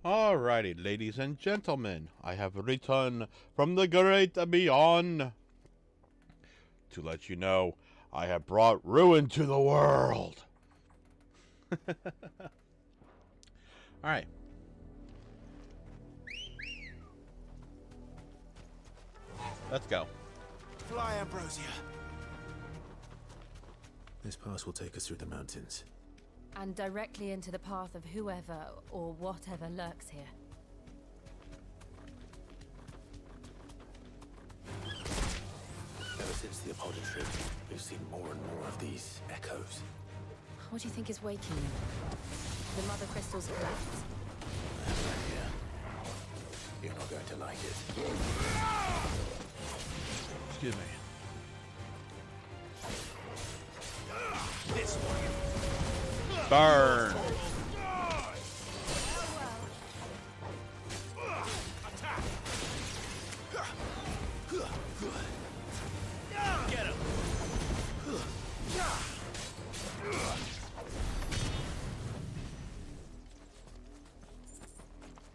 Alrighty, ladies and gentlemen, I have returned from the great beyond to let you know I have brought ruin to the world. Alright. Let's go. Fly, Ambrosia. This pass will take us through the mountains. And directly into the path of whoever or whatever lurks here. Ever since the Apollo trip, we've seen more and more of these echoes. What do you think is waking you? The mother crystals collapse? I have an idea. You're not going to like it. Excuse me. This one. Burn! Attack! Get him!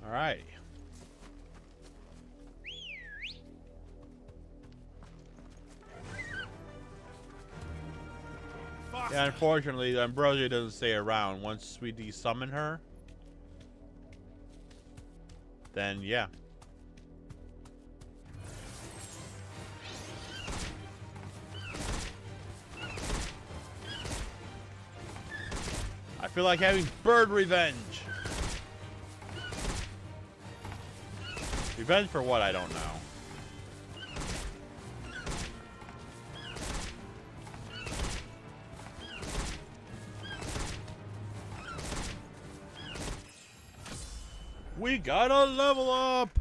All right. Yeah, unfortunately, Ambrosia doesn't stay around. Once we desummon her, then yeah. I feel like having bird revenge. Revenge for what? I don't know. We gotta level up!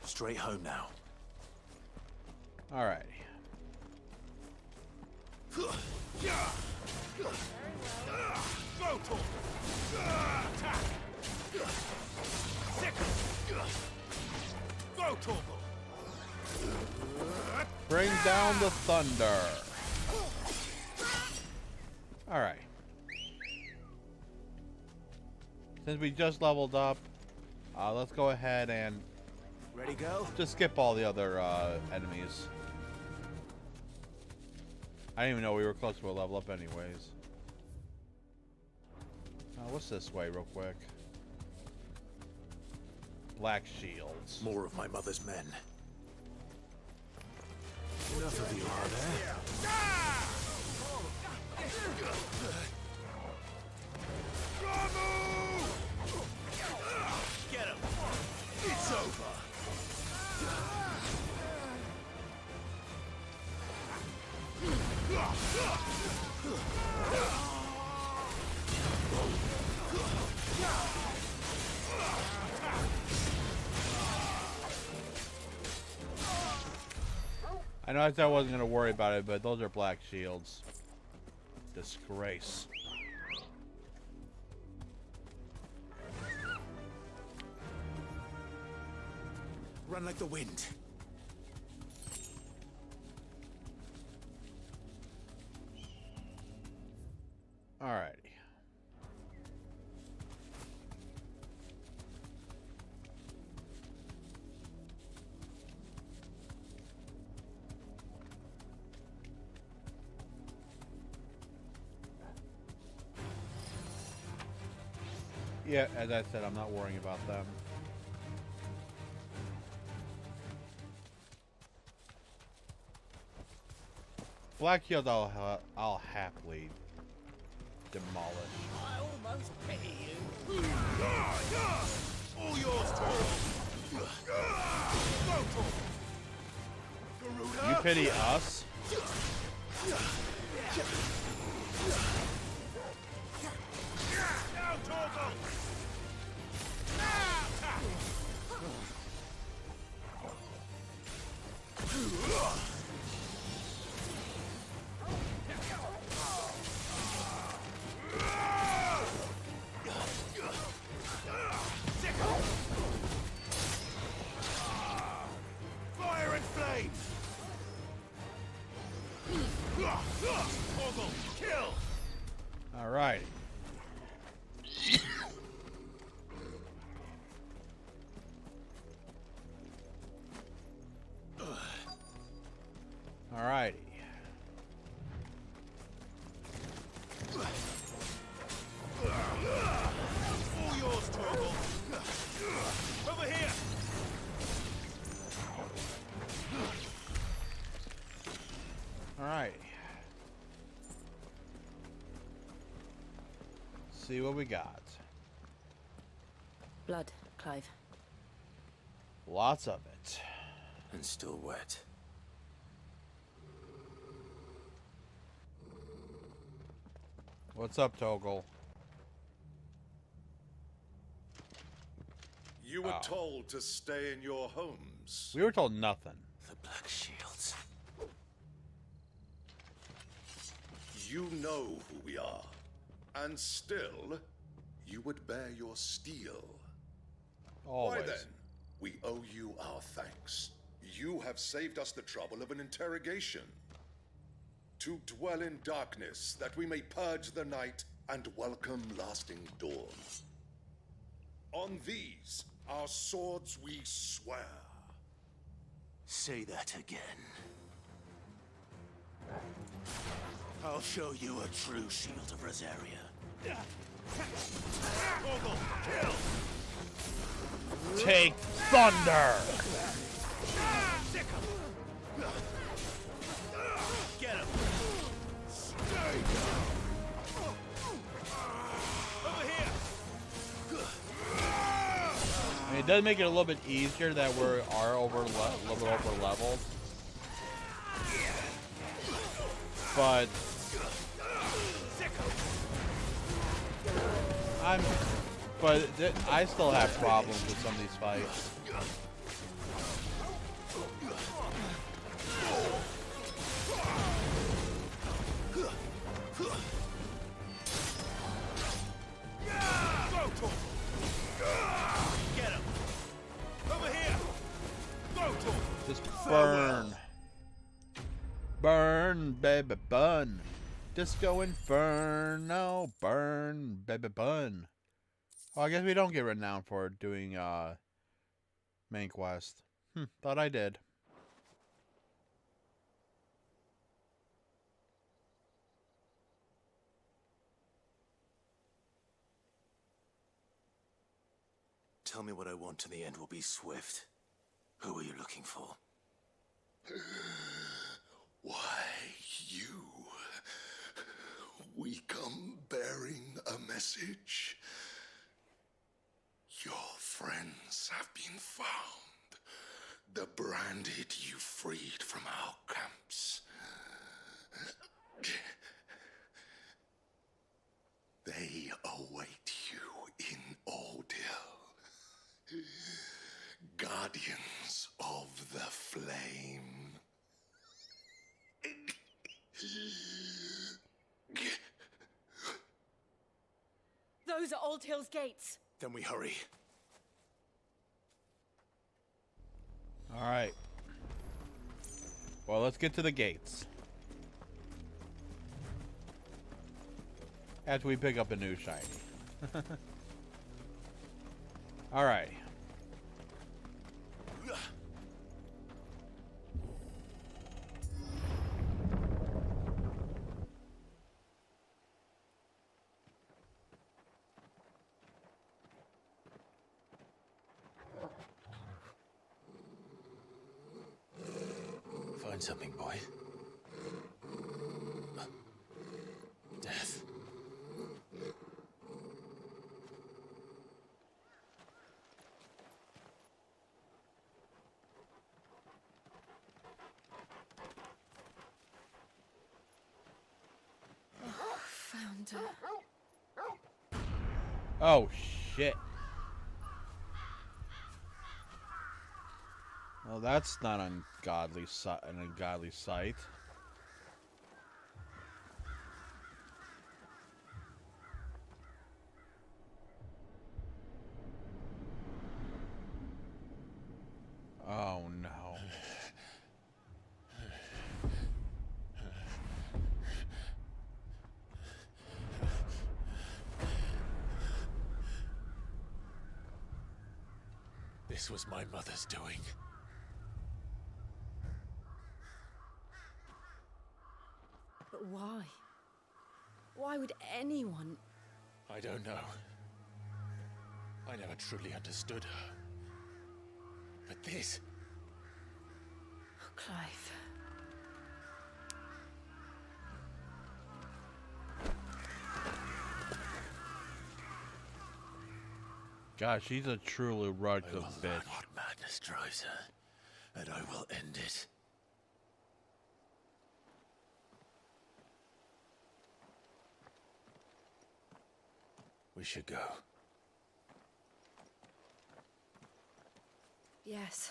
Straight home now. Alrighty. Go, Tor! Attack! Go, Torgal! Bring down the thunder. Alright. Since we just leveled up, let's go ahead and Ready, go? just skip all the other enemies. I didn't even know we were close to a level up anyways. What's this way real quick? Black shields. More of my mother's men. Enough of you, are there? Get him! It's over! I know I said I wasn't going to worry about it, but those are black shields. Disgrace. Run like the wind. Alrighty. Yeah, as I said, I'm not worrying about them. Black shields I'll happily demolish. I almost pity you. All yours, Tor. Go, Tor. You pity us? Down, Torgal. Fire and flame! Ogle, kill! Alright. Alrighty. All yours, Torgal. Over here! Alright. See what we got. Blood, Clive. Lots of it. And still wet. What's up, Toggle? You were Oh. told to stay in your homes. We were told nothing. The Black Shields. You know who we are. And still, you would bear your steel. Always. Why then? We owe you our thanks. You have saved us the trouble of an interrogation. To dwell in darkness, that we may purge the night and welcome lasting dawn. On these, our swords we swear. Say that again. I'll show you a true shield of Rosaria. Ogle, kill! Take thunder! Sick 'em! Get him! Stay down! Over here! I mean, it does make it a little bit easier that we are a little bit over leveled. But I still have problems with some of these fights. Get him! Over here! Go, Torgal! Just burn. Burn, baby, burn. Disco Inferno, burn, baby, burn. Oh, I guess we don't get renowned for doing main quest. Thought I did. Tell me what I want and the end will be swift. Who are you looking for? Why, you. We come bearing a message. Your friends have been found. The branded you freed from our camps. They await you in Ordeal. Guardians of the Flame. Those are Old Hill's gates. Then we hurry. Alright. Well, let's get to the gates. After we pick up a new shiny. Alright. Find something, boy. Death. Found her. Oh, shit. Well, that's not an ungodly sight. Oh, no. This was my mother's doing. But why? Why would anyone... I don't know. I never truly understood her. But this... Oh, Clive. God, she's a truly rugged I will bitch. learn what madness drives her, and I will end it. We should go. Yes.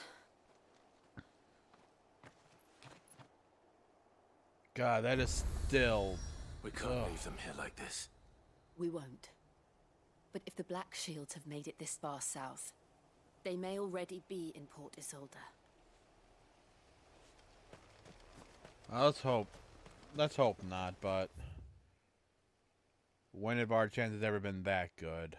God, that is still... We can't Ugh. leave them here like this. We won't. But if the Black Shields have made it this far south, they may already be in Port Isolde. Let's hope. Let's hope not, but... When have our chances ever been that good?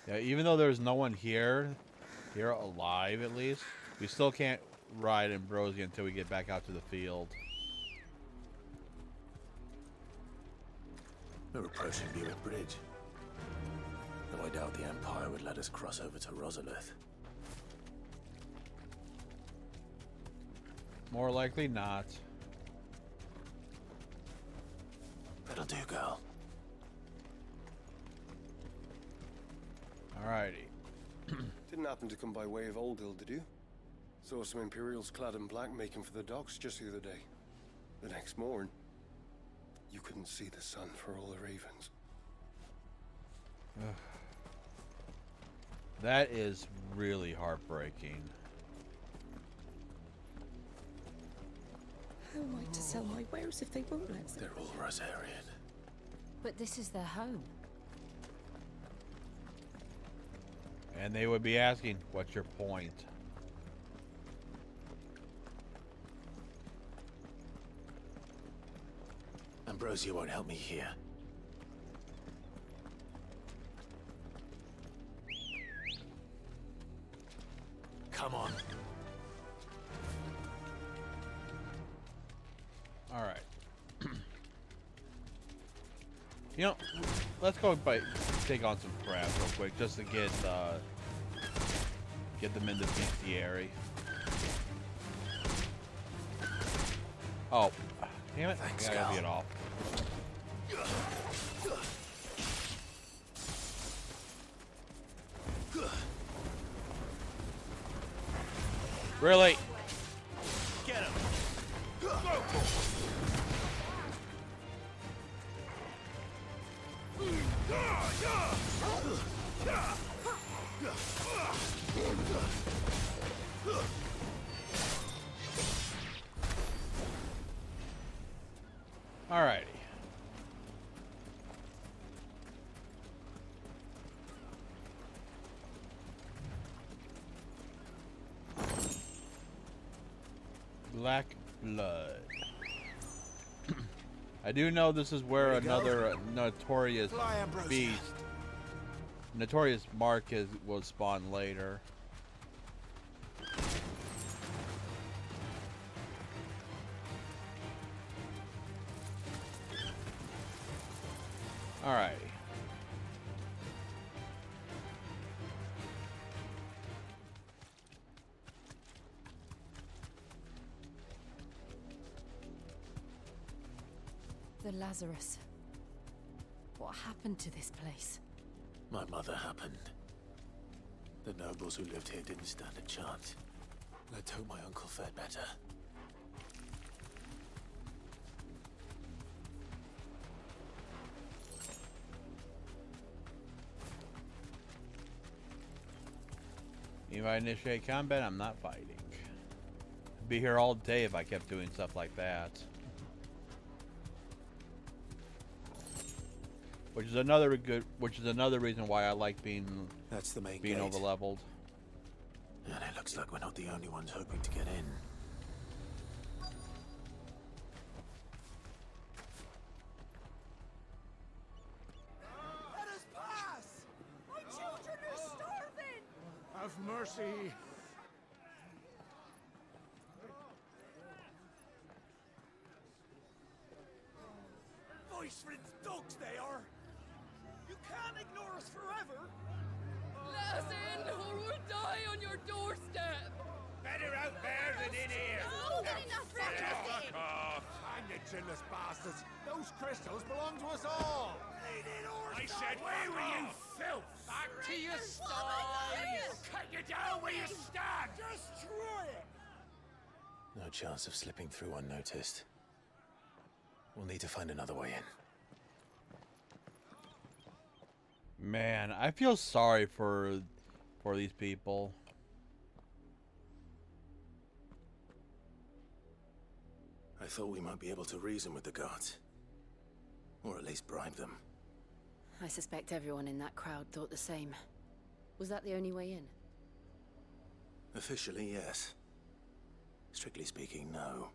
Yeah, even though there's no one here alive at least, we still can't ride Ambrosia until we get back out to the field. We're approaching Buick Bridge. Though I doubt the Empire would let us cross over to Rosalith. More likely not. That'll do, girl. Alrighty. Didn't happen to come by way of Old Hill, did you? Saw some Imperials clad in black making for the docks just the other day. The next morn, you couldn't see the sun for all the ravens. That is really heartbreaking. How am I to sell my wares if they won't let us? They're all Rosarian. But this is their home. And they would be asking, what's your point? Ambrosia won't help me here. Come on. Alright. You know, let's go take on some crabs real quick, just to get them into bestiary. Oh, damn it! Thanks, I gotta Cal. get off. Really? Get him! Alrighty. Black blood. I do know this is where another notorious Fly, Ambrosia. beast, notorious mark will spawn later. Alright. The Lazarus. What happened to this place? My mother happened. The nobles who lived here didn't stand a chance. Let's hope my uncle fared better. If I initiate combat, I'm not fighting. I'd be here all day if I kept doing stuff like that. Which is another reason why I like being That's the main being gate. overleveled. And it looks like we're not the only ones hoping to get in. mercy. Voice for its dogs, they are. You can't ignore us forever. Let us in, or we'll die on your doorstep. Better out there than in here. No, enough for Fuck off. Hang you chinless bastards. Those crystals belong to us all. I said, where were you, filth? Back to your sties. Cut you down where you stand. Destroy it. No chance of slipping through unnoticed. We'll need to find another way in. Man, I feel sorry for these people. I thought we might be able to reason with the guards. Or at least bribe them. I suspect everyone in that crowd thought the same. Was that the only way in? Officially, yes. Strictly speaking, no.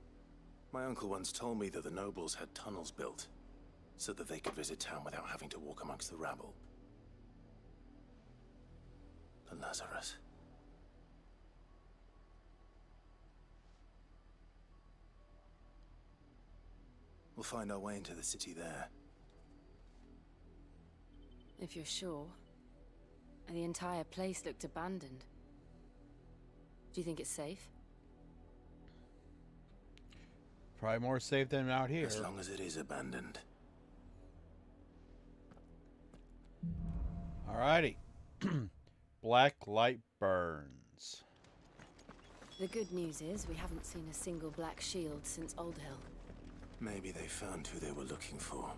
My uncle once told me that the nobles had tunnels built, so that they could visit town without having to walk amongst the rabble. The Lazarus. We'll find our way into the city there. If you're sure. The entire place looked abandoned. Do you think it's safe? Probably more safe than out here. As long as it is abandoned. Alrighty. Black light burns. The good news is we haven't seen a single black shield since Old Hill. Maybe they found who they were looking for.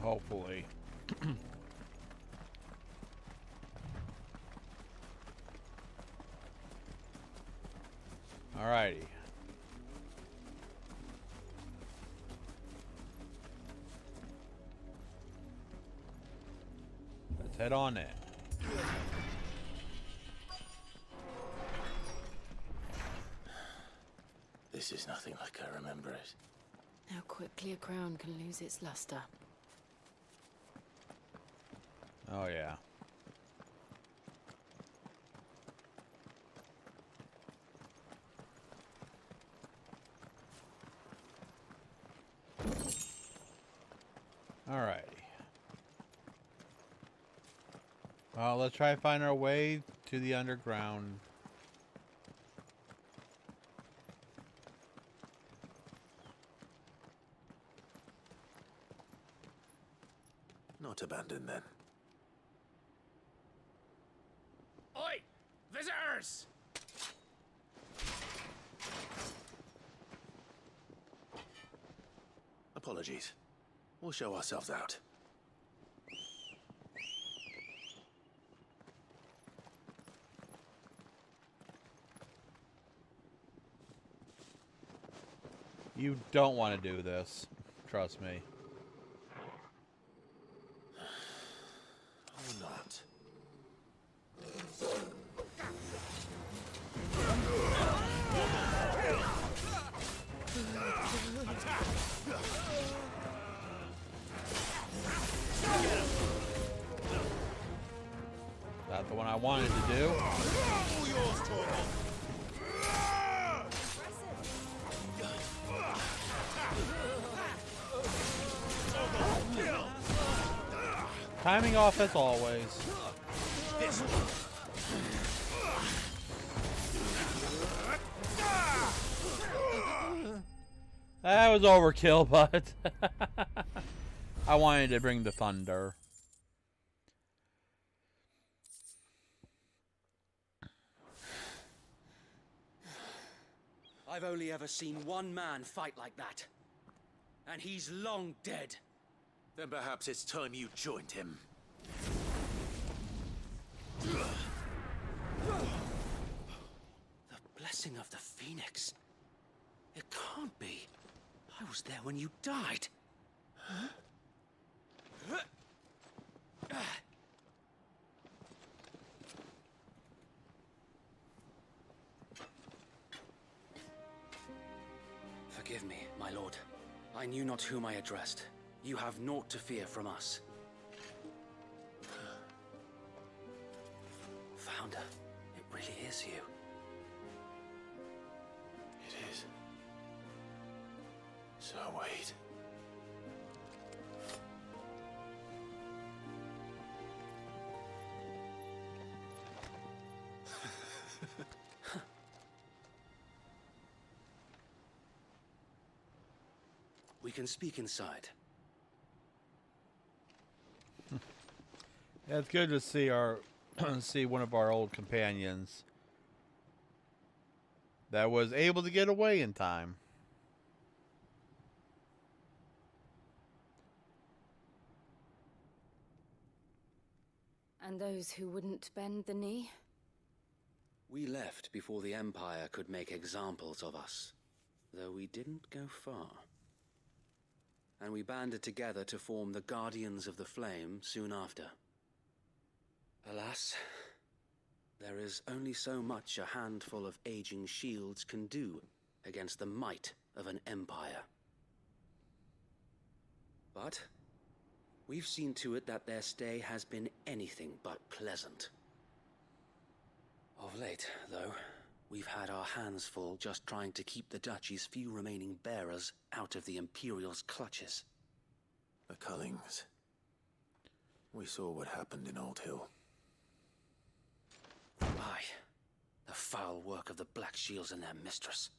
Hopefully. Alrighty. Let's head on in. This is nothing like I remember it. How quickly a crown can lose its luster. Oh yeah. Alrighty. Well, let's try to find our way to the underground. Not abandoned then. Oi! Visitors! Apologies. We'll show ourselves out. You don't want to do this. Trust me. Or not. That's the one I wanted to do. Timing off as always. That was overkill, but I wanted to bring the thunder. I've only ever seen one man fight like that. And he's long dead. Then perhaps it's time you joined him. The blessing of the Phoenix. It can't be. I was there when you died. Forgive me, my lord. I knew not whom I addressed. You have naught to fear from us. miss you. It is. So wait. We can speak inside. Yeah, it's good to see see one of our old companions that was able to get away in time. And those who wouldn't bend the knee? We left before the Empire could make examples of us, though we didn't go far. And we banded together to form the Guardians of the Flame soon after. Alas, there is only so much a handful of aging shields can do against the might of an empire. But we've seen to it that their stay has been anything but pleasant. Of late, though, we've had our hands full just trying to keep the Duchy's few remaining bearers out of the Imperial's clutches. The Cullings. We saw what happened in Old Hill. Aye, the foul work of the Black Shields and their mistress.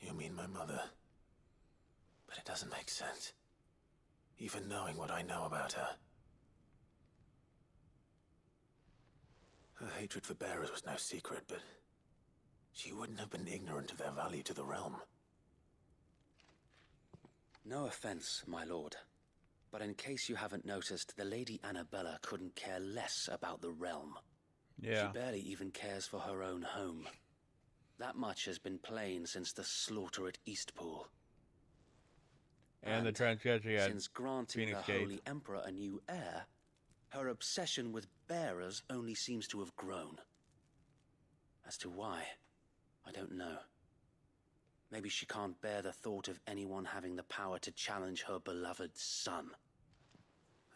You mean my mother? But it doesn't make sense. Even knowing what I know about her. Her hatred for bearers was no secret, but she wouldn't have been ignorant of their value to the realm. No offense, my lord, but in case you haven't noticed, the Lady Annabella couldn't care less about the realm. Yeah. She barely even cares for her own home. That much has been plain since the slaughter at Eastpool. And the transgression at since granting Phoenix the Gate. Holy Emperor a new heir, her obsession with bearers only seems to have grown. As to why, I don't know. Maybe she can't bear the thought of anyone having the power to challenge her beloved son.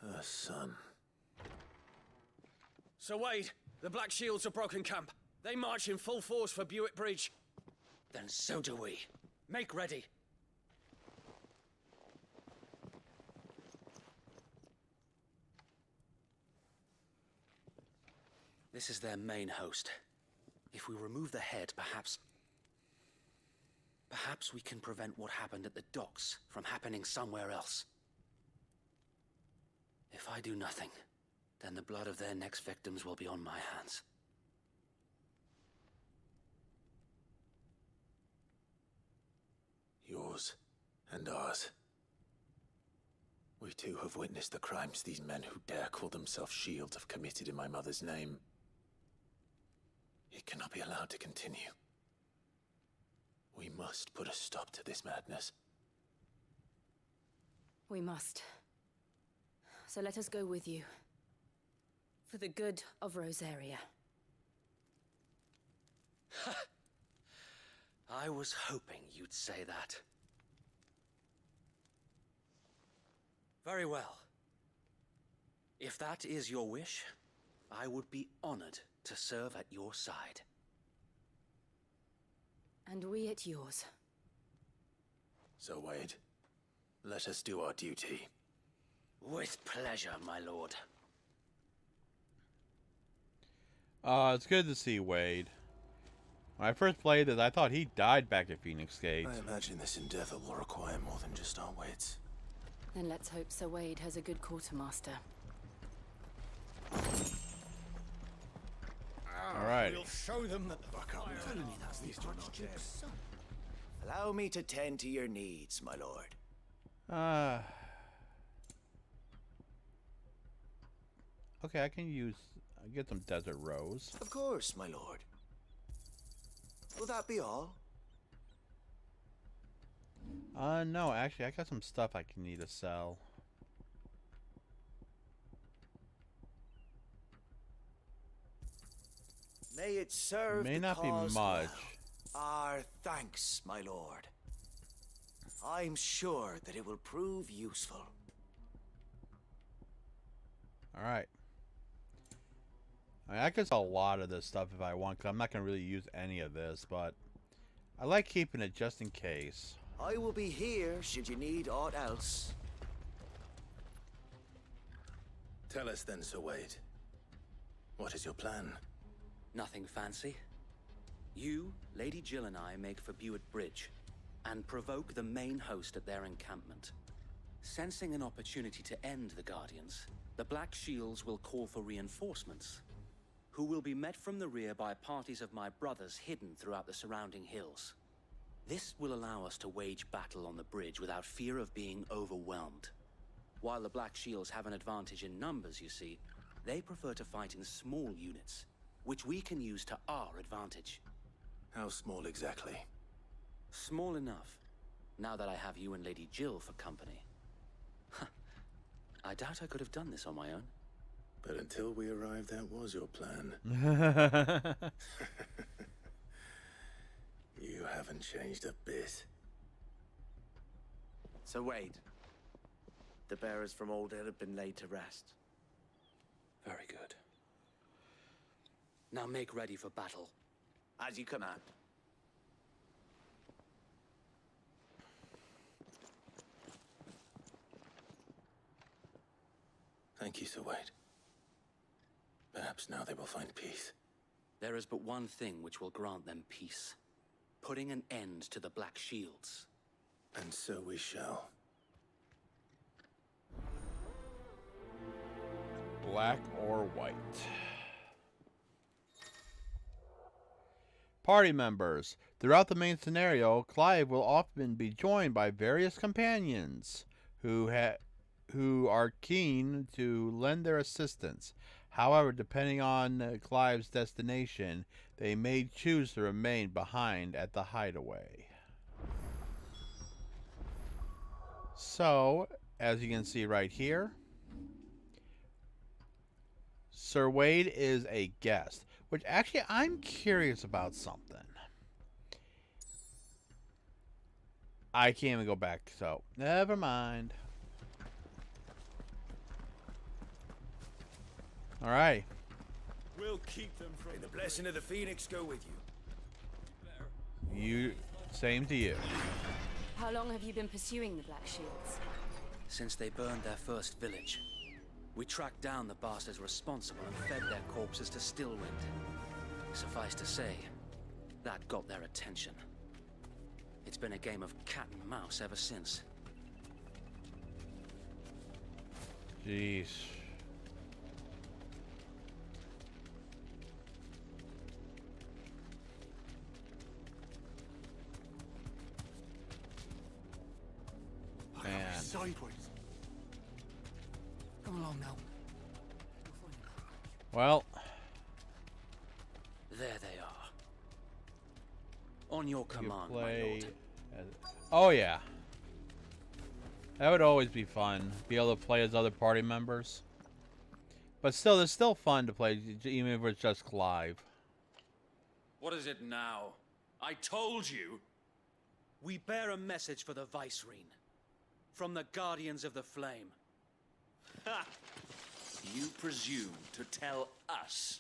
Her son. Sir Wade, the Black Shields have broken camp. They march in full force for Buick Bridge. Then so do we. Make ready. This is their main host. If we remove the head, perhaps we can prevent what happened at the docks from happening somewhere else. If I do nothing, then the blood of their next victims will be on my hands. Yours and ours. We too have witnessed the crimes these men who dare call themselves shields have committed in my mother's name. It cannot be allowed to continue. We must put a stop to this madness. We must. So let us go with you. For the good of Rosaria. I was hoping you'd say that. Very well. If that is your wish, I would be honored to serve at your side. And we at yours. So, Wade, let us do our duty. With pleasure, my lord. It's good to see Wade. When I first played this, I thought he died back at Phoenix Gate. I imagine this endeavor will require more than just our wits. Then let's hope Sir Wade has a good quartermaster. Alright. We'll show them that the fire telling me that's these two not dead. Allow me to tend to your needs, my lord. Okay, I can get some desert rose. Of course, my lord. Will that be all? No, actually, I got some stuff I can need to sell. May it serve May the not be cause much. well. Our thanks, my lord. I'm sure that it will prove useful. Alright. I could sell a lot of this stuff if I want, because I'm not going to really use any of this, but I like keeping it just in case. I will be here should you need aught else. Tell us then, Sir Wade. What is your plan? Nothing fancy. You, Lady Jill and I make for Buett Bridge and provoke the main host at their encampment. Sensing an opportunity to end the Guardians, the Black Shields will call for reinforcements, who will be met from the rear by parties of my brothers hidden throughout the surrounding hills. This will allow us to wage battle on the bridge without fear of being overwhelmed. While the Black Shields have an advantage in numbers, you see, they prefer to fight in small units, which we can use to our advantage. How small exactly? Small enough, now that I have you and Lady Jill for company. I doubt I could have done this on my own. But until we arrived, that was your plan. You haven't changed a bit. Sir Wade, the bearers from Old Hill have been laid to rest. Very good. Now make ready for battle. As you command. Thank you, Sir Wade. Perhaps now they will find peace. There is but one thing which will grant them peace. Putting an end to the Black Shields. And so we shall. Black or white. Party members. Throughout the main scenario, Clive will often be joined by various companions who are keen to lend their assistance. However, depending on Clive's destination, they may choose to remain behind at the hideaway. So, as you can see right here, Sir Wade is a guest, which actually I'm curious about something. I can't even go back, so never mind. All right. We'll keep them from. May the blessing of the Phoenix go with you. Same to you. How long have you been pursuing the Black Shields? Since they burned their first village. We tracked down the bastards responsible and fed their corpses to Stillwind. Suffice to say, that got their attention. It's been a game of cat and mouse ever since. Jeez. Man. Sideways. Come along now. Well. There they are. On your command, my lord. Oh yeah. That would always be fun. Be able to play as other party members. But still, it's still fun to play, even if it's just Clive. What is it now? I told you. We bear a message for the Vicereine. From the Guardians of the Flame. Ha! You presume to tell us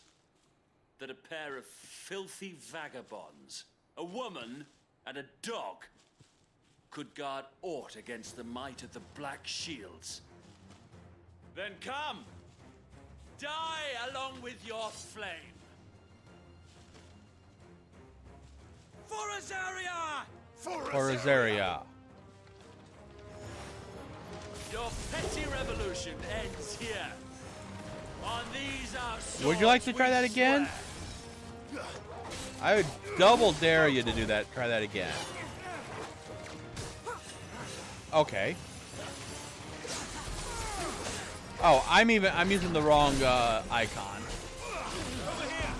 that a pair of filthy vagabonds, a woman and a dog, could guard aught against the might of the Black Shields? Then come! Die along with your flame! For Azaria! For Azaria! Your petty revolution ends here. On these our swords Would you like to try that again? swear. I would double dare you to do that. Try that again. Okay. Oh, I'm using the wrong icon. Over here.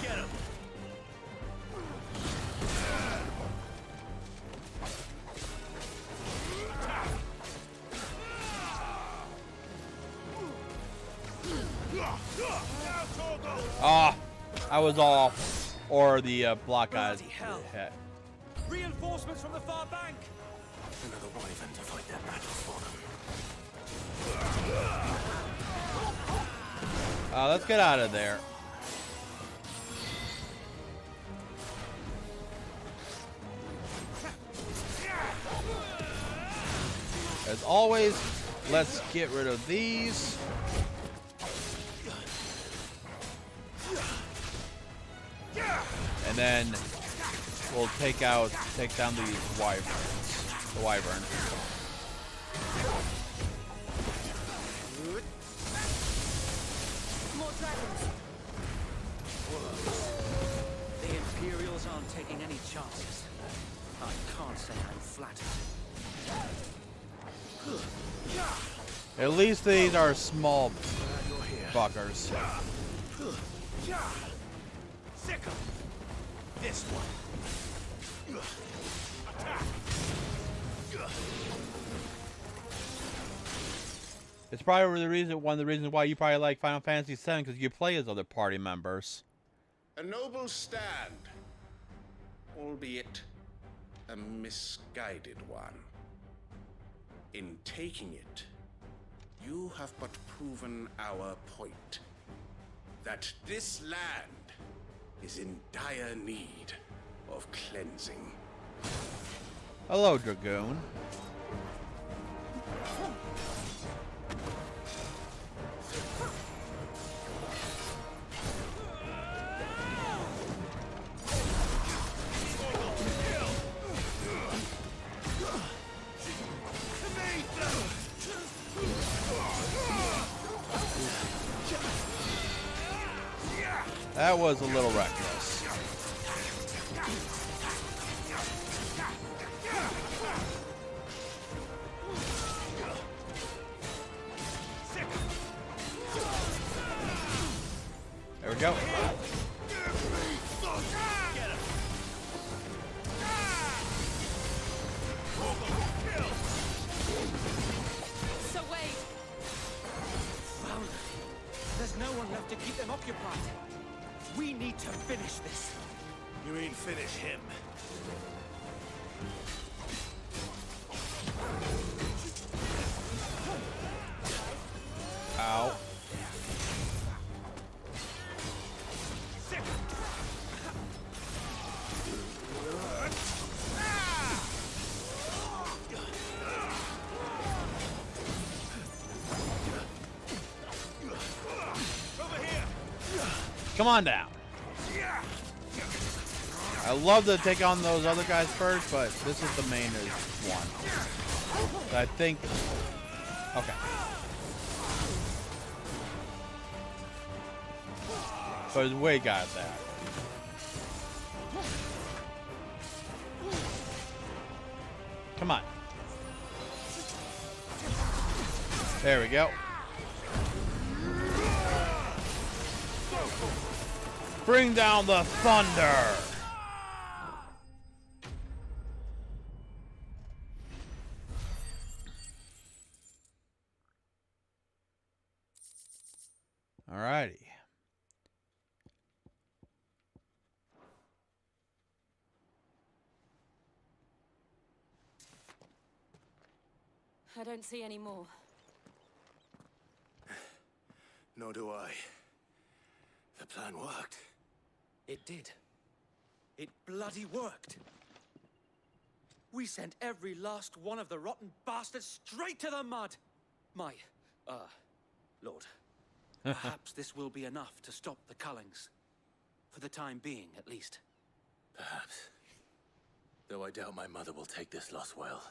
Get him. Ah, I was off. Or the block eyes. Bloody hell. Reinforcements from the far bank! Another wyvern to fight their battles for them. Let's get out of there. As always, let's get rid of these. And then we'll take down these wyverns. The wyvern. More dragons. The Imperials aren't taking any chances. I can't say I'm flattered. At least these are small fuckers. Sick of this one. Attack. It's probably one of the reasons why you probably like Final Fantasy VII, because you play as other party members. A noble stand, albeit a misguided one. In taking it, you have but proven our point. That this land is in dire need of cleansing. Hello, Dragoon. That was a little reckless. There we go. So wait. Found. There's no one left to keep them occupied. We need to finish this. You mean finish him? Ow. Come on down. I love to take on those other guys first, but this is the main one. I think... Okay. So his way got that. Come on. There we go. Bring down the thunder! Alrighty. I don't see any more. Nor do I. The plan worked. It did. It bloody worked. We sent every last one of the rotten bastards straight to the mud. My, Lord. Perhaps this will be enough to stop the Cullings. For the time being, at least. Perhaps. Though I doubt my mother will take this loss well.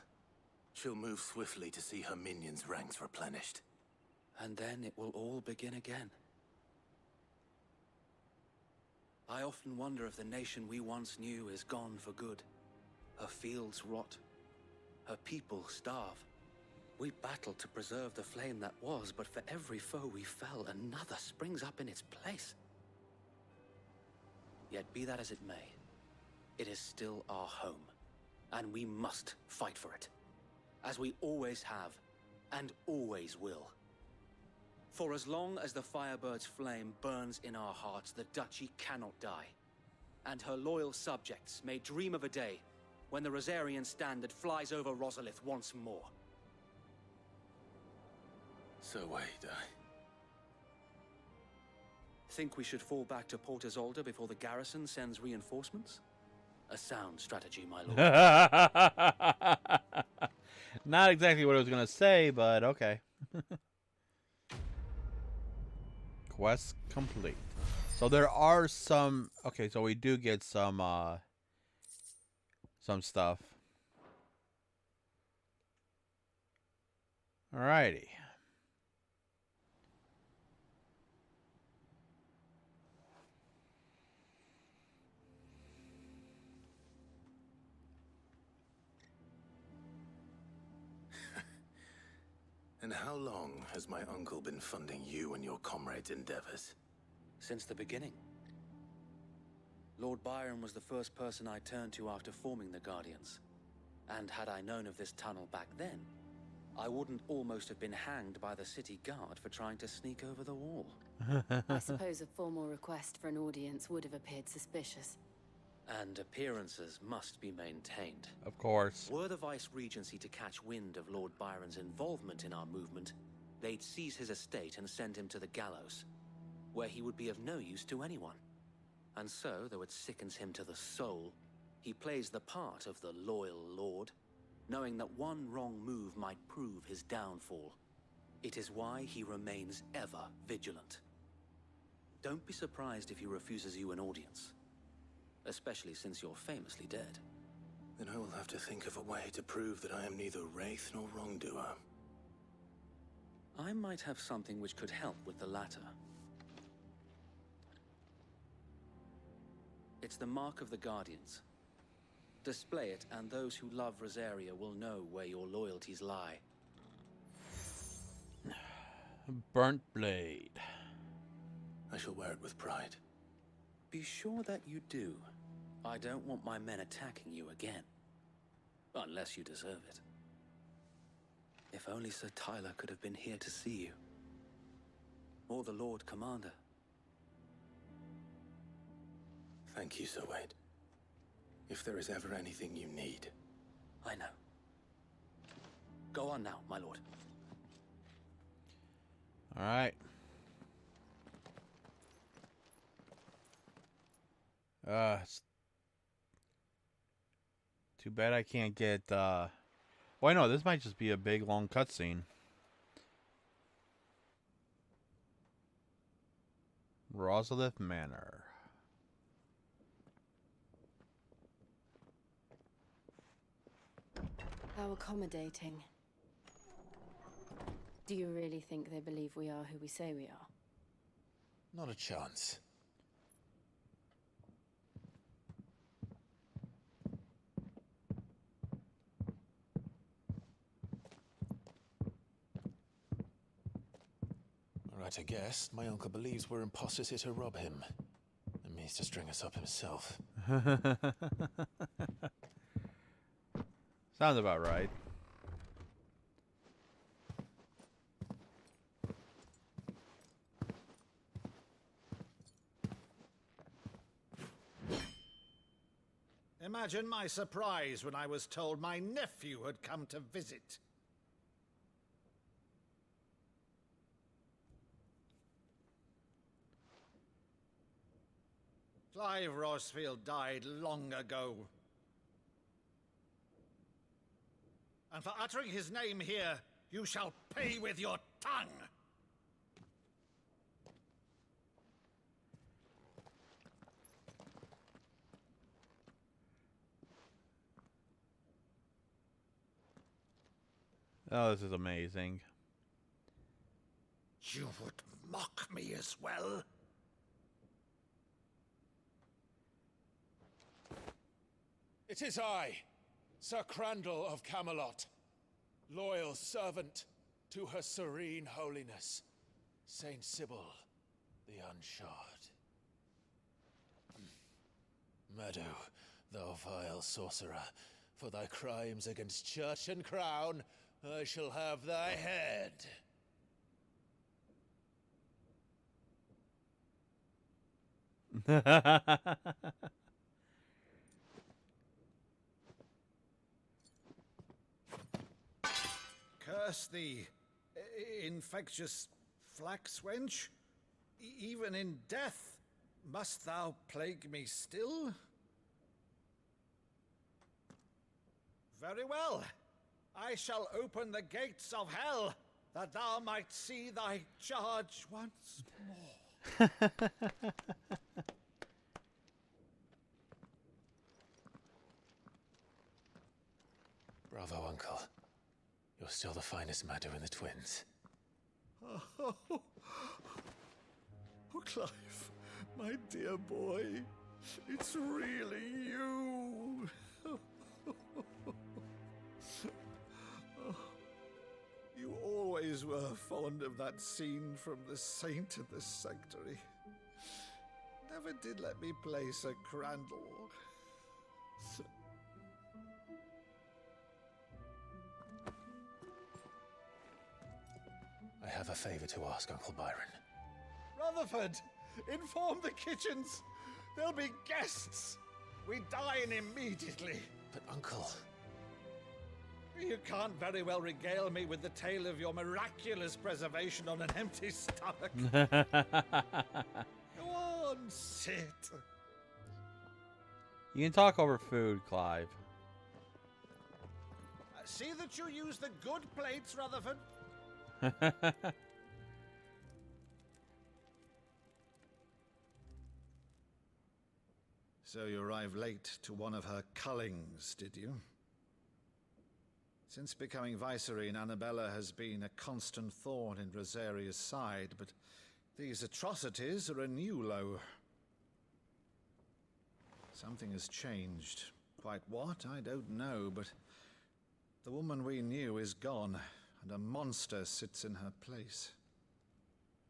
She'll move swiftly to see her minions' ranks replenished. And then it will all begin again. I often wonder if the nation we once knew is gone for good. Her fields rot. Her people starve. We battled to preserve the flame that was, but for every foe we fell, another springs up in its place. Yet be that as it may, it is still our home, and we must fight for it, as we always have, and always will. For as long as the Firebird's flame burns in our hearts, the Duchy cannot die. And her loyal subjects may dream of a day when the Rosarian standard flies over Rosalith once more. So wait, Think we should fall back to Port Isolde before the garrison sends reinforcements? A sound strategy, my lord. Not exactly what I was going to say, but okay. Quest complete. So there are some... Okay, so we do get some stuff. Alrighty. And how long has my uncle been funding you and your comrades' endeavors? Since the beginning. Lord Byron was the first person I turned to after forming the Guardians. And had I known of this tunnel back then, I wouldn't almost have been hanged by the city guard for trying to sneak over the wall. I suppose a formal request for an audience would have appeared suspicious. And appearances must be maintained. Of course. Were the Vice-Regency to catch wind of Lord Byron's involvement in our movement, they'd seize his estate and send him to the gallows, where he would be of no use to anyone. And so, though it sickens him to the soul, he plays the part of the loyal lord, knowing that one wrong move might prove his downfall. It is why he remains ever vigilant. Don't be surprised if he refuses you an audience. Especially since you're famously dead. Then I will have to think of a way to prove that I am neither wraith nor wrongdoer. I might have something which could help with the latter. It's the mark of the Guardians. Display it, and those who love Rosaria will know where your loyalties lie. Burnt blade. I shall wear it with pride. Be sure that you do. I don't want my men attacking you again. Unless you deserve it. If only Sir Tyler could have been here to see you. Or the Lord Commander. Thank you, Sir Wade. If there is ever anything you need. I know. Go on now, my lord. Alright. It's too bad I can't get, Well, I know, this might just be a big, long cutscene. Rosalith Manor. How accommodating. Do you really think they believe we are who we say we are? Not a chance. Right, I guess. My uncle believes we're imposters here to rob him. And means to string us up himself. Sounds about right. Imagine my surprise when I was told my nephew had come to visit. Clive Rosfield died long ago. And for uttering his name here, you shall pay with your tongue! Oh, this is amazing. You would mock me as well? It is I, Sir Crandall of Camelot, loyal servant to Her Serene Holiness, Saint Sybil the Unshod. Meadow, thou vile sorcerer, for thy crimes against church and crown, I shall have thy head. curse thee, infectious flax wench? Even in death, must thou plague me still? Very well. I shall open the gates of hell, that thou might see thy charge once more. Bravo, Uncle. You're still the finest Maddo in the twins. Oh, Clive, my dear boy, it's really you. You always were fond of that scene from The Saint in the Sanctuary. Never did let me play Sir Crandall. I have a favor to ask, Uncle Byron. Rutherford, inform the kitchens. There'll be guests. We dine immediately. But, Uncle... You can't very well regale me with the tale of your miraculous preservation on an empty stomach. Go on, sit. You can talk over food, Clive. See that you use the good plates, Rutherford. So you arrived late to one of her cullings, did you? Since becoming Vicereine, Annabella has been a constant thorn in Rosaria's side, but these atrocities are a new low. Something has changed. Quite what, I don't know, but the woman we knew is gone, and a monster sits in her place.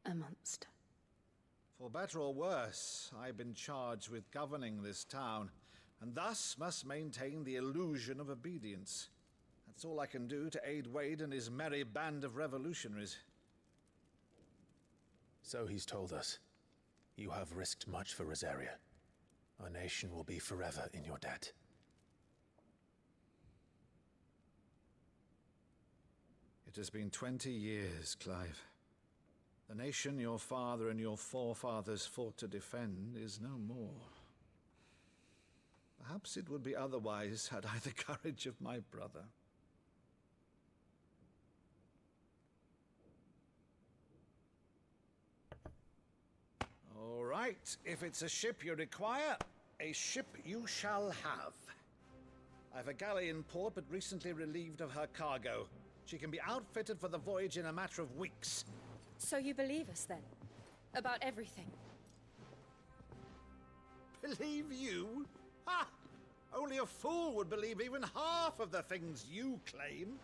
A monster? For better or worse, I've been charged with governing this town, and thus must maintain the illusion of obedience. That's all I can do to aid Wade and his merry band of revolutionaries. So he's told us. You have risked much for Rosaria. Our nation will be forever in your debt. It has been 20 years, Clive. The nation your father and your forefathers fought to defend is no more. Perhaps it would be otherwise had I the courage of my brother. All right, if it's a ship you require, a ship you shall have. I've a galley in port, but recently relieved of her cargo. She can be outfitted for the voyage in a matter of weeks. So you believe us, then? About everything? Believe you? Ha! Only a fool would believe even half of the things you claim.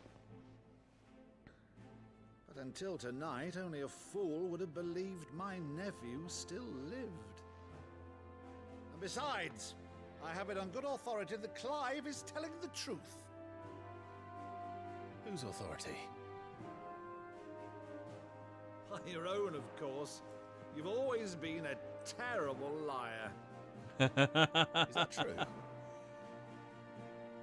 But until tonight, only a fool would have believed my nephew still lived. And besides, I have it on good authority that Clive is telling the truth. Whose authority? By your own, of course. You've always been a terrible liar. Is that true?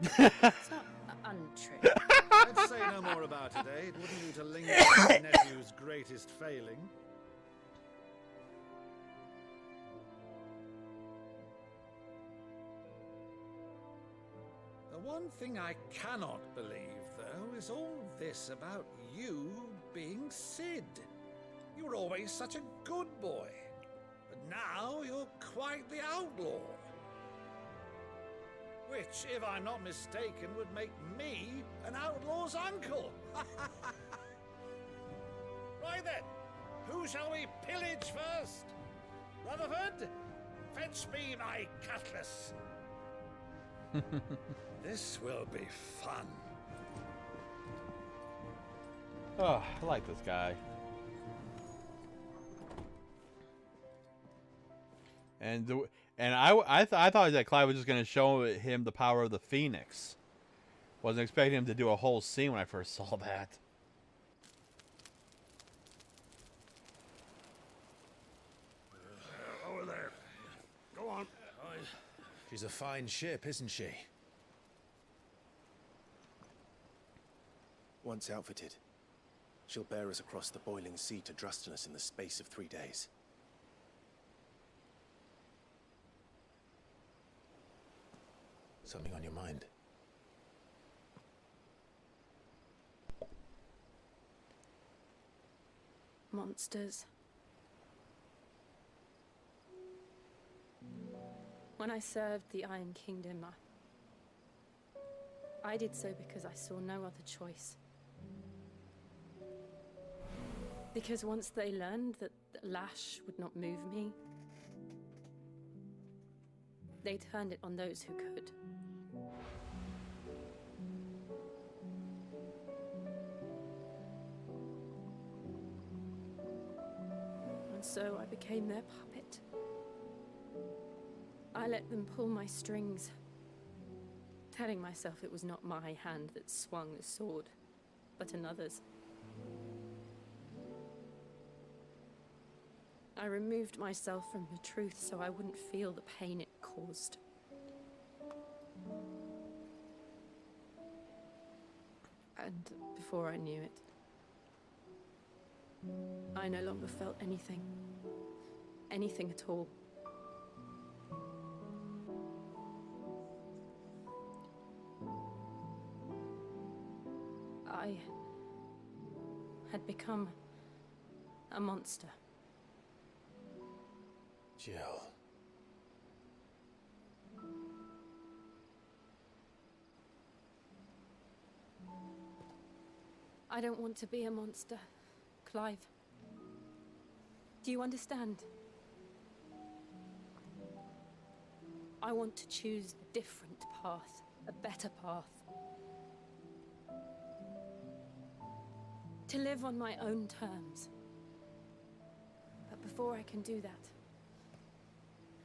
It's not untrue. I'd say no more about it, eh? It wouldn't do to linger on my nephew's greatest failing. The one thing I cannot believe, though, is all this about you being Sid. You were always such a good boy, but now you're quite the outlaw. Which, if I'm not mistaken, would make me an outlaw's uncle. Right then, who shall we pillage first? Rutherford, fetch me my cutlass. This will be fun. Oh, I like this guy. And I thought that Clive was just going to show him the power of the Phoenix. Wasn't expecting him to do a whole scene when I first saw that. Over there. Go on. She's a fine ship, isn't she? Once outfitted, She'll bear us across the boiling sea to Drustinus in the space of 3 days. Something on your mind? Monsters. When I served the Iron Kingdom, I did so because I saw no other choice. Because once they learned that the lash would not move me, they turned it on those who could. And so I became their puppet. I let them pull my strings, telling myself it was not my hand that swung the sword, but another's. I removed myself from the truth so I wouldn't feel the pain it caused. And before I knew it, I no longer felt anything. Anything at all. I had become a monster. Jill. I don't want to be a monster, Clive. Do you understand? I want to choose a different path, a better path. To live on my own terms. But before I can do that,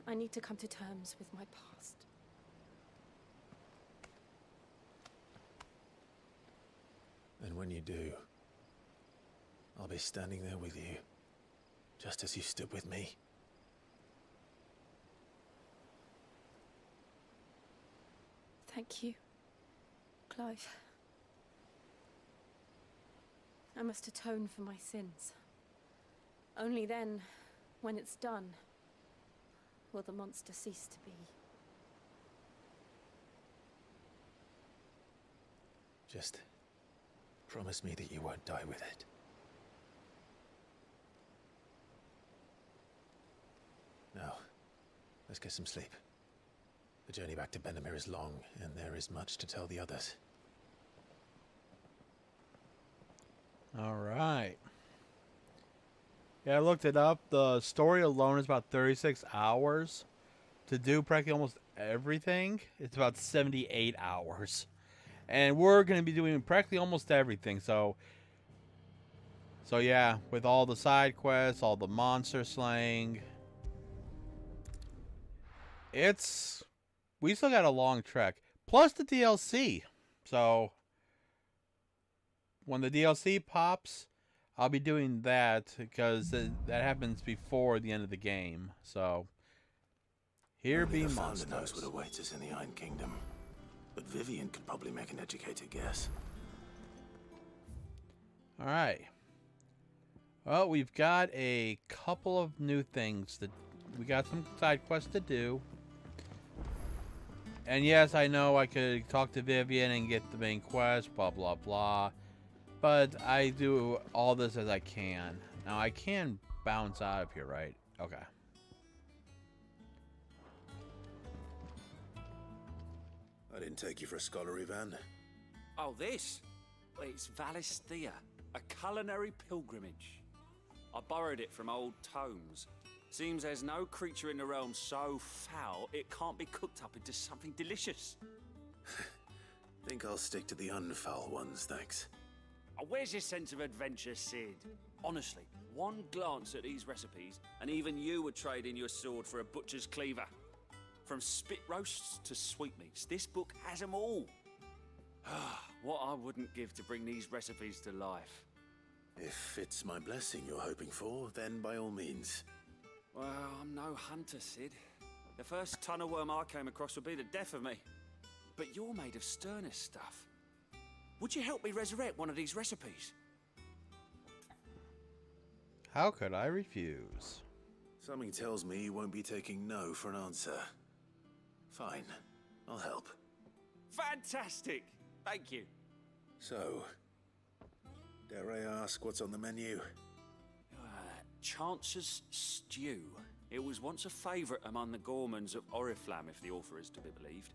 I need to come to terms with my past. And when you do, I'll be standing there with you, just as you stood with me. Thank you, Clive. I must atone for my sins. Only then, when it's done, will the monster cease to be. Just promise me that you won't die with it. Now, let's get some sleep. The journey back to Benamir is long, and there is much to tell the others. All right. Yeah, I looked it up. The story alone is about 36 hours. To do practically almost everything, it's about 78 hours. And we're going to be doing practically almost everything. So yeah, with all the side quests, all the monster slaying. We still got a long trek. Plus the DLC. So when the DLC pops, I'll be doing that because that happens before the end of the game. So here be monsters. Only the founder knows what awaits us in the Iron Kingdom, but Vivian could probably make an educated guess. All right. Well, we've got a couple of new things that we got some side quests to do. And yes, I know I could talk to Vivian and get the main quest, blah, blah, blah. But I do all this as I can. Now, I can bounce out of here, right? Okay. I didn't take you for a scholar, Ivan. Oh, this? Well, it's Valisthea, a culinary pilgrimage. I borrowed it from old tomes. Seems there's no creature in the realm so foul it can't be cooked up into something delicious. Think I'll stick to the unfoul ones, thanks. Oh, where's your sense of adventure, Sid? Honestly, one glance at these recipes, and even you would trade in your sword for a butcher's cleaver. From spit roasts to sweetmeats, this book has them all. What I wouldn't give to bring these recipes to life. If it's my blessing you're hoping for, then by all means. Well, I'm no hunter, Sid. The first tunnel worm I came across would be the death of me. But you're made of sterner stuff. Would you help me resurrect one of these recipes? How could I refuse? Something tells me you won't be taking no for an answer. Fine, I'll help. Fantastic! Thank you. So, dare I ask what's on the menu? Chance's Stew. It was once a favourite among the Gormans of Oriflamme, if the author is to be believed.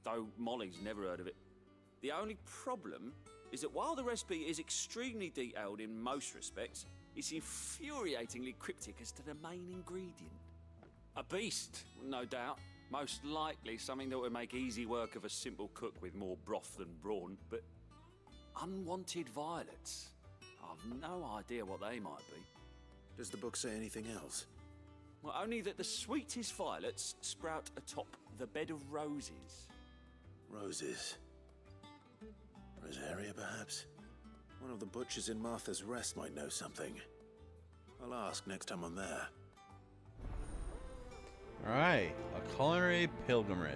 Though Molly's never heard of it. The only problem is that while the recipe is extremely detailed in most respects, it's infuriatingly cryptic as to the main ingredient. A beast, no doubt. Most likely something that would make easy work of a simple cook with more broth than brawn, but unwanted violets. I've no idea what they might be. Does the book say anything else? Well, only that the sweetest violets sprout atop the bed of roses. Roses. Rosaria, perhaps? One of the butchers in Martha's Rest might know something. I'll ask next time I'm there. Alright, a culinary pilgrimage.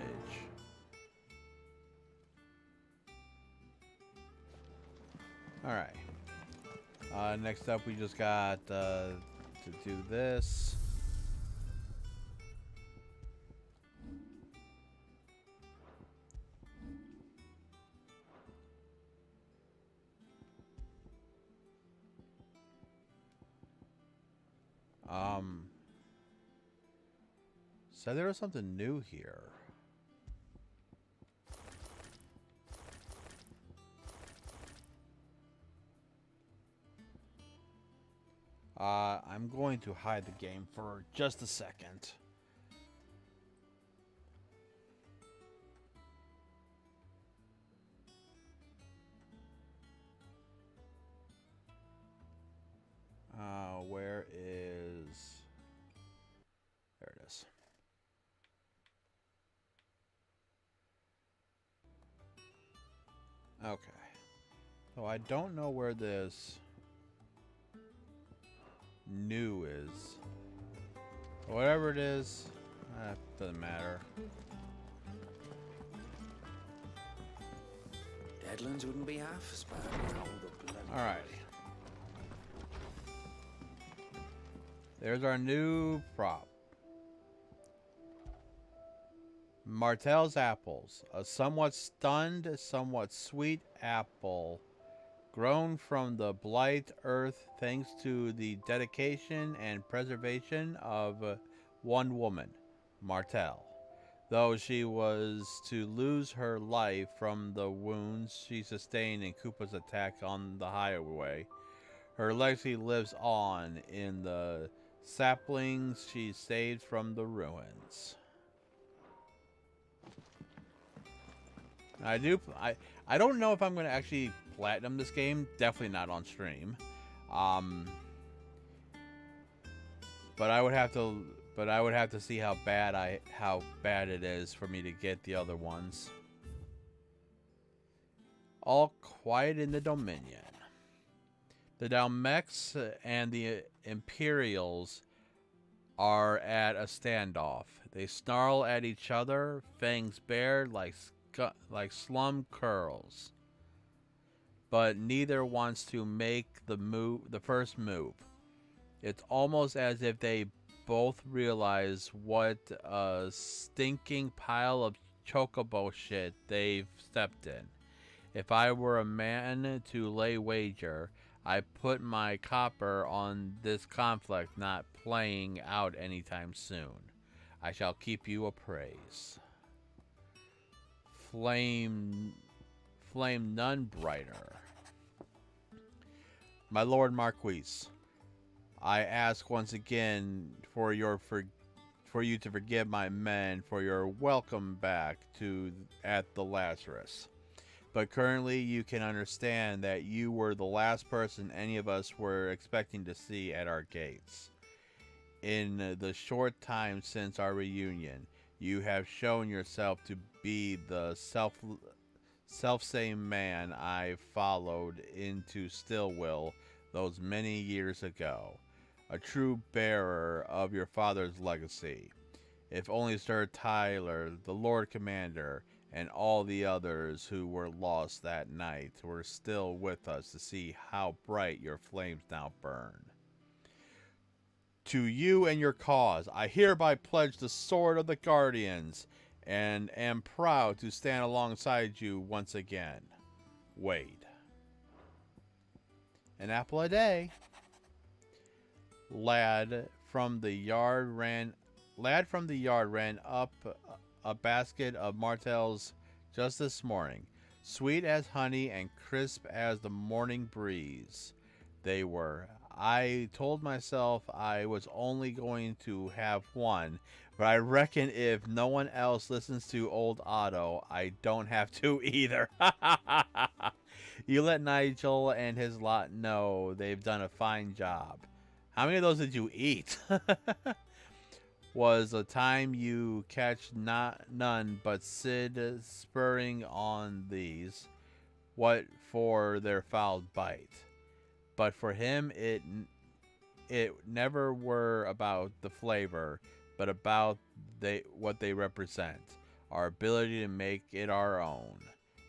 Alright. Next up, we just got to do this. Said there was something new here. I'm going to hide the game for just a second. Where is... There it is. Okay. So I don't know where this new is. Whatever it is, doesn't matter. Deadlands wouldn't be half as bad. Alrighty. There's our new prop. Martell's apples. A somewhat stunned, somewhat sweet apple grown from the blight earth thanks to the dedication and preservation of one woman, Martell. Though she was to lose her life from the wounds she sustained in Koopa's attack on the highway, her legacy lives on in the saplings she saved from the ruins. I don't know if I'm going to actually platinum this game. Definitely not on stream. But I would have to see how bad it is for me to get the other ones. All quiet in the Dominion. The Dalmex and the Imperials are at a standoff. They snarl at each other, fangs bared like slum curls. But neither wants to make the first move. It's almost as if they both realize what a stinking pile of chocobo shit they've stepped in. If I were a man to lay wager, I put my copper on this conflict not playing out anytime soon. I shall keep you appraised. Flame none brighter. My Lord Marquis, I ask once again for you to forgive my men for your welcome back at the Lazarus. But currently you can understand that you were the last person any of us were expecting to see at our gates. In the short time since our reunion, you have shown yourself to be the self-same man I followed into Stillwill those many years ago. A true bearer of your father's legacy. If only Sir Tyler, the Lord Commander, and all the others who were lost that night were still with us to see how bright your flames now burn. To you and your cause, I hereby pledge the sword of the Guardians, and am proud to stand alongside you once again. Wade. An apple a day. Lad from the yard ran up a basket of martels just this morning, sweet as honey and crisp as the morning breeze. They were. I told myself I was only going to have one, but I reckon if no one else listens to old Otto, I don't have to either. You let Nigel and his lot know they've done a fine job. How many of those did you eat? Was a time you catch none but Sid spurring on these, what for their foul bite. But for him, it never were about the flavor, but about what they represent, our ability to make it our own.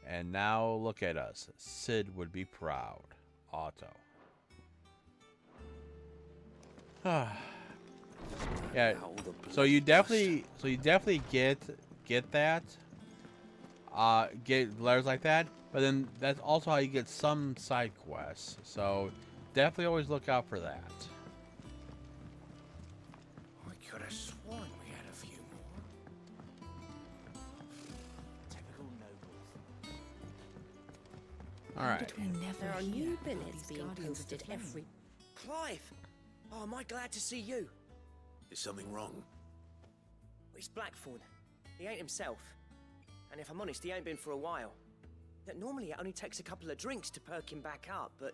And now look at us. Sid would be proud. Otto. Yeah. So you definitely get that. Get letters like that. But then that's also how you get some side quests. So definitely always look out for that. I could have sworn we had a few more. Typical nobles. Alright. There are new billets being posted every... Clive! Oh, am I glad to see you? Is something wrong? It's Blackthorn. He ain't himself. And if I'm honest, he ain't been for a while. That normally it only takes a couple of drinks to perk him back up, but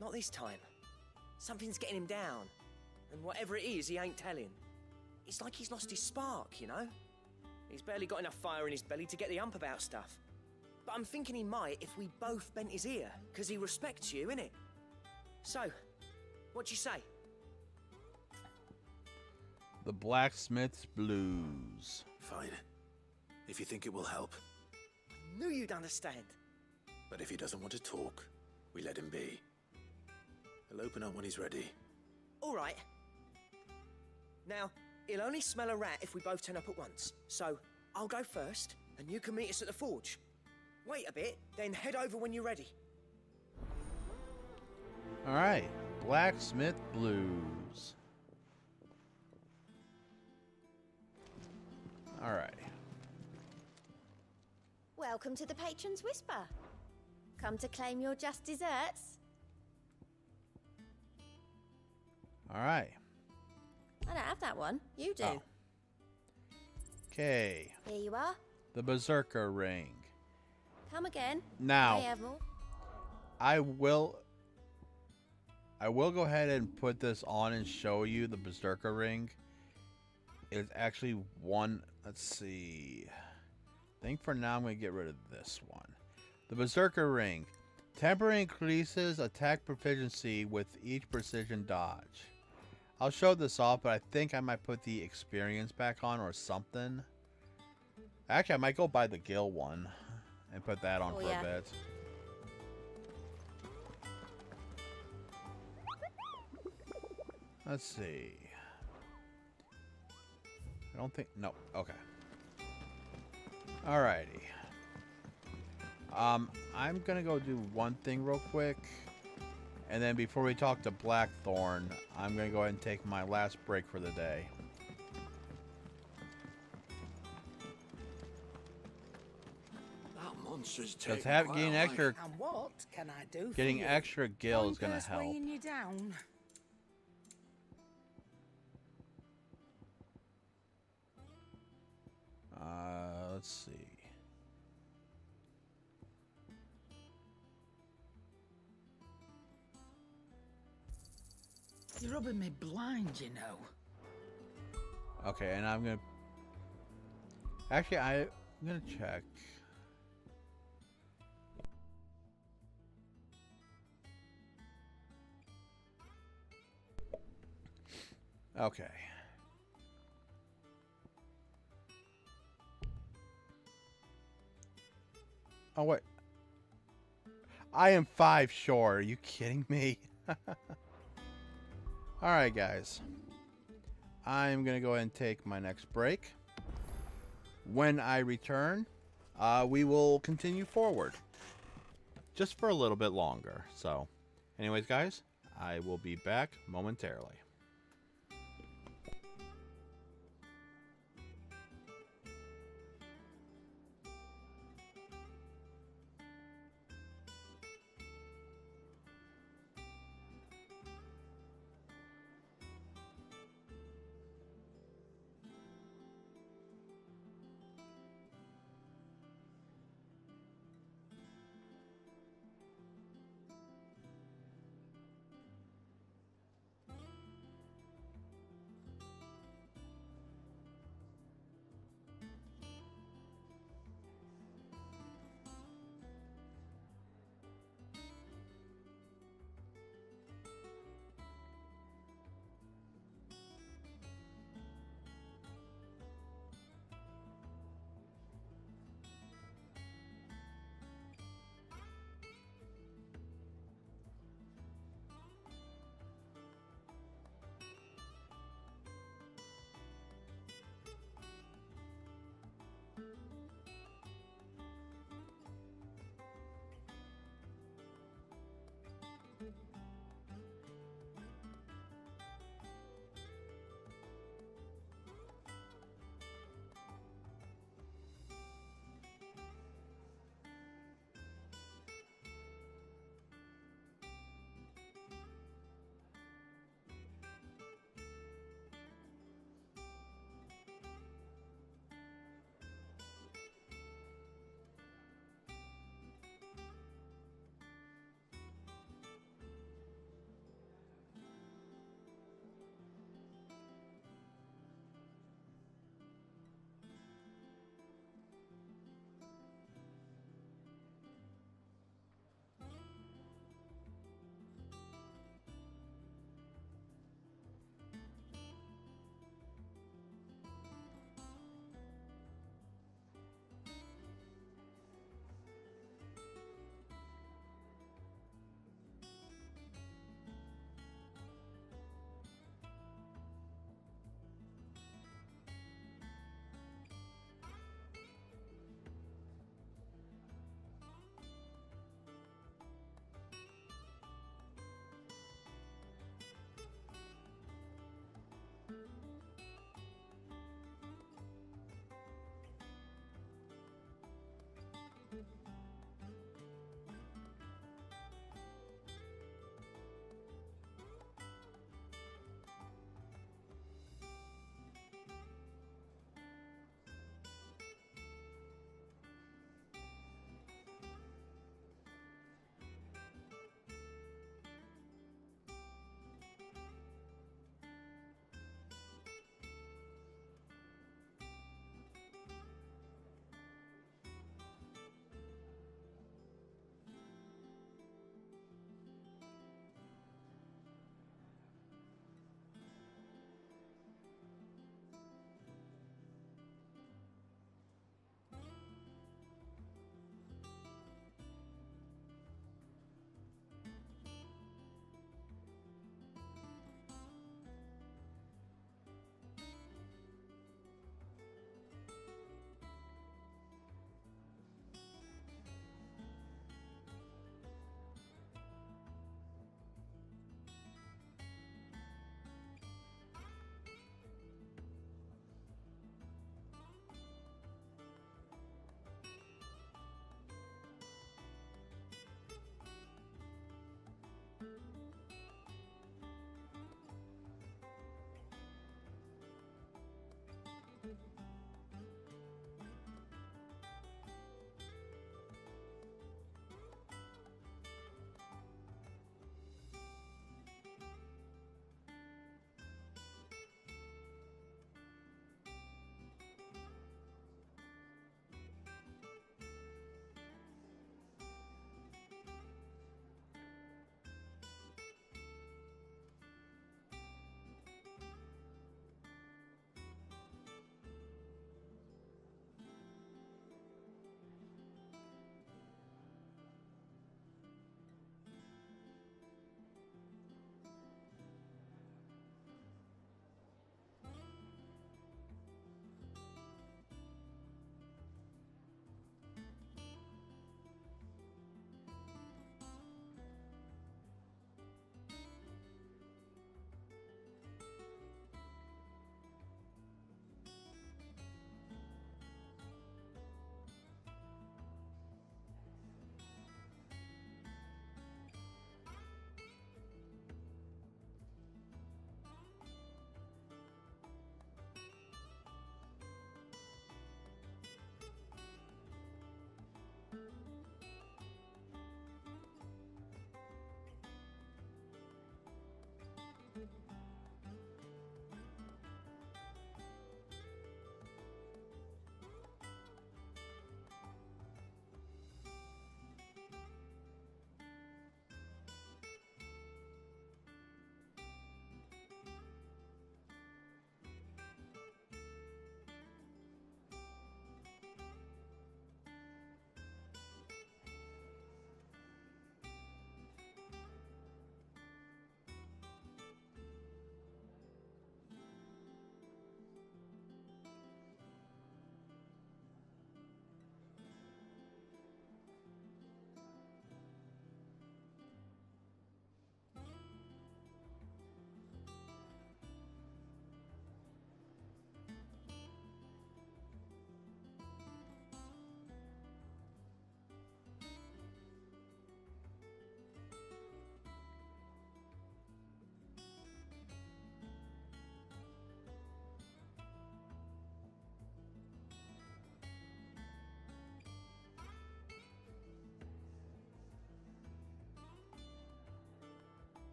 not this time. Something's getting him down. And whatever it is, he ain't telling. It's like he's lost his spark, you know? He's barely got enough fire in his belly to get the ump about stuff. But I'm thinking he might if we both bent his ear, because he respects you, innit? So, what you say? The Blacksmith's Blues. Fine. If you think it will help. Knew you'd understand. But if he doesn't want to talk, we let him be. He'll open up when he's ready. All right. Now, he'll only smell a rat if we both turn up at once. So, I'll go first, and you can meet us at the forge. Wait a bit, then head over when you're ready. Alright. Blacksmith Blues. Alright. Welcome to the Patron's Whisper. Come to claim your just desserts? Alright. I don't have that one. You do. Oh. Okay. Here you are. The Berserker Ring. Come again. Now, I have more. I will go ahead and put this on and show you the Berserker Ring. It's actually one, let's see. I think for now I'm going to get rid of this one. The Berserker Ring. Temporarily increases attack proficiency with each precision dodge. I'll show this off, but I think I might put the experience back on or something. Actually, I might go buy the Gil one and put that on for a bit. Let's see. I don't think... No. Okay. Alrighty. I'm gonna go do one thing real quick. And then before we talk to Blackthorn, I'm gonna go ahead and take my last break for the day. That monster's Just getting extra... And what can I do Getting for you? extra Gil is gonna Pointless help. weighing you down. Let's see. You're rubbing me blind, you know. Okay, and I'm gonna... Actually, I'm gonna check. Okay. Oh, wait. I am 5 short. Are you kidding me? Alright, guys. I'm going to go ahead and take my next break. When I return, we will continue forward. Just for a little bit longer. So, anyways, guys, I will be back momentarily.